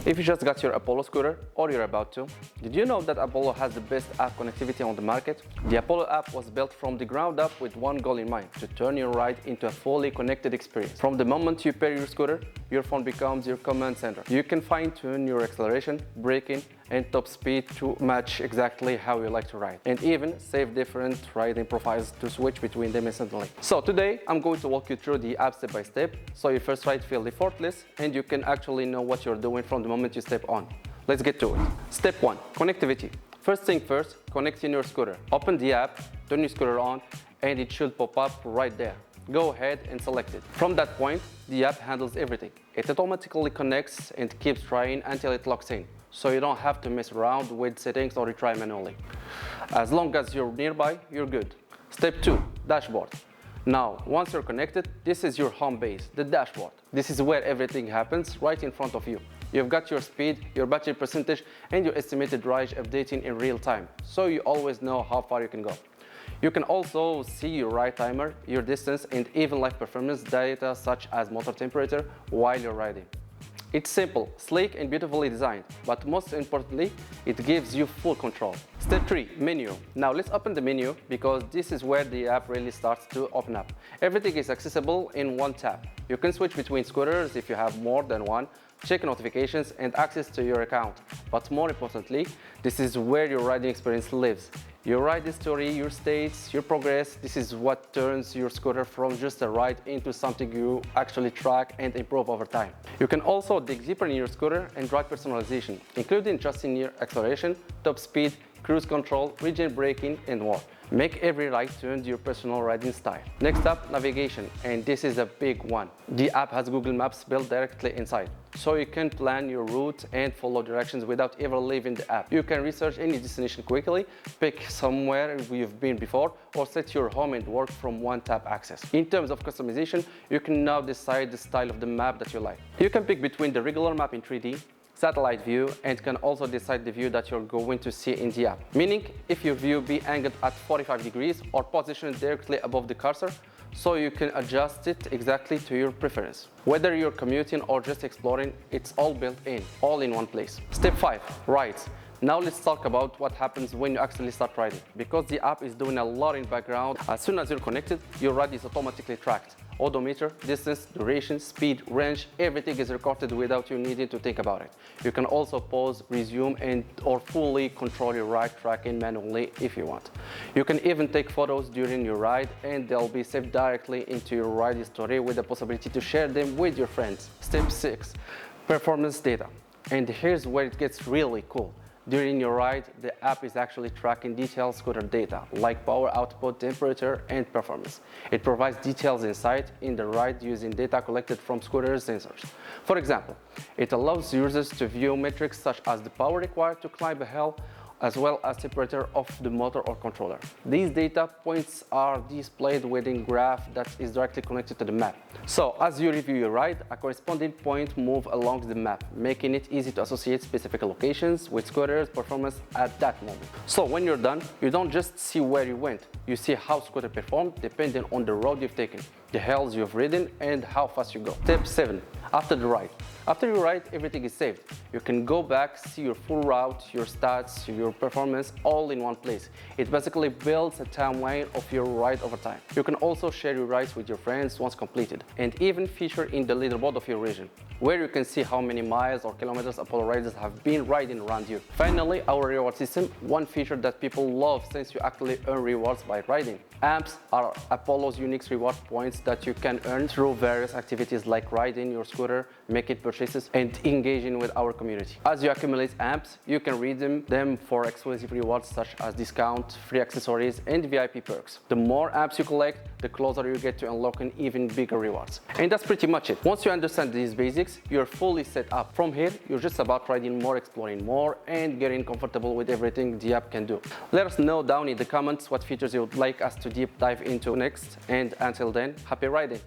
If you just got your Apollo scooter, or you're about to, did you know that Apollo has the best app connectivity on the market? The Apollo app was built from the ground up with one goal in mind, to turn your ride into a fully connected experience. From the moment you pair your scooter, your phone becomes your command center. You can fine-tune your acceleration, braking, and top speed to match exactly how you like to ride, and even save different riding profiles to switch between them instantly. So today, I'm going to walk you through the app step by step, so your first ride feels effortless and you can actually know what you're doing from the moment you step on. Let's get to it. Step 1. Connectivity. First thing first, connecting your scooter. Open the app, turn your scooter on, and it should pop up right there. Go ahead and select it. From that point, the app handles everything. It automatically connects and keeps trying until it locks in, so you don't have to mess around with settings or retry manually. As long as you're nearby, you're good. Step 2. Dashboard. Now, once you're connected, this is your home base, the dashboard. This is where everything happens right in front of you. You've got your speed, your battery percentage, and your estimated ride updating in real time, so you always know how far you can go. You can also see your ride timer, your distance, and even live performance data such as motor temperature while you're riding. It's simple, sleek, and beautifully designed, but most importantly, it gives you full control. Step 3. Menu. Now let's open the menu, because this is where the app really starts to open up. Everything is accessible in one tap. You can switch between scooters if you have more than one, check notifications, and access to your account. But more importantly, this is where your riding experience lives. Your ride history, your states, your progress, this is what turns your scooter from just a ride into something you actually track and improve over time. You can also dig deeper in your scooter and ride personalization, including adjusting your acceleration, top speed, cruise control, region braking, and more. Make every ride tuned to your personal riding style. Next up, navigation, and this is a big one. The app has Google Maps built directly inside, so you can plan your route and follow directions without ever leaving the app. You can research any destination quickly, pick somewhere you've been before, or set your home and work from one tap access. In terms of customization, you can now decide the style of the map that you like. You can pick between the regular map in 3D, satellite view, and can also decide the view that you're going to see in the app. Meaning, if your view be angled at 45 degrees or positioned directly above the cursor, so you can adjust it exactly to your preference. Whether you're commuting or just exploring, it's all built in, all in one place. Step 5. Rides. Now let's talk about what happens when you actually start riding, because the app is doing a lot in background. As soon as you're connected, your ride is automatically tracked. Odometer, distance, duration, speed, range, everything is recorded without you needing to think about it. You can also pause, resume, or fully control your ride tracking manually if you want. You can even take photos during your ride, and they'll be saved directly into your ride history with the possibility to share them with your friends. Step 6. Performance data. And here's where it gets really cool. During your ride, the app is actually tracking detailed scooter data, like power output, temperature, and performance. It provides detailed insight in the ride using data collected from scooter sensors. For example, it allows users to view metrics such as the power required to climb a hill, as well as temperature of the motor or controller. These data points are displayed within a graph that is directly connected to the map. So as you review your ride, a corresponding point moves along the map, making it easy to associate specific locations with scooter's performance at that moment. So when you're done, you don't just see where you went, you see how scooter performed depending on the road you've taken, the hills you've ridden, and how fast you go. Step 7. After the ride. After you ride, everything is saved. You can go back, see your full route, your stats, your performance, all in one place. It basically builds a timeline of your ride over time. You can also share your rides with your friends once completed, and even feature in the leaderboard of your region, where you can see how many miles or kilometers Apollo riders have been riding around you. Finally, our reward system, one feature that people love since you actually earn rewards by riding. Amps are Apollo's unique reward points that you can earn through various activities like riding your scooter, making purchases, and engaging with our community. As you accumulate amps, you can redeem them for exclusive rewards such as discounts, free accessories, and VIP perks. The more amps you collect, the closer you get to unlocking even bigger rewards. And that's pretty much it. Once you understand these basics, you're fully set up. From here, you're just about riding more, exploring more, and getting comfortable with everything the app can do. Let us know down in the comments what features you would like us to deep dive into next, and until then, happy riding!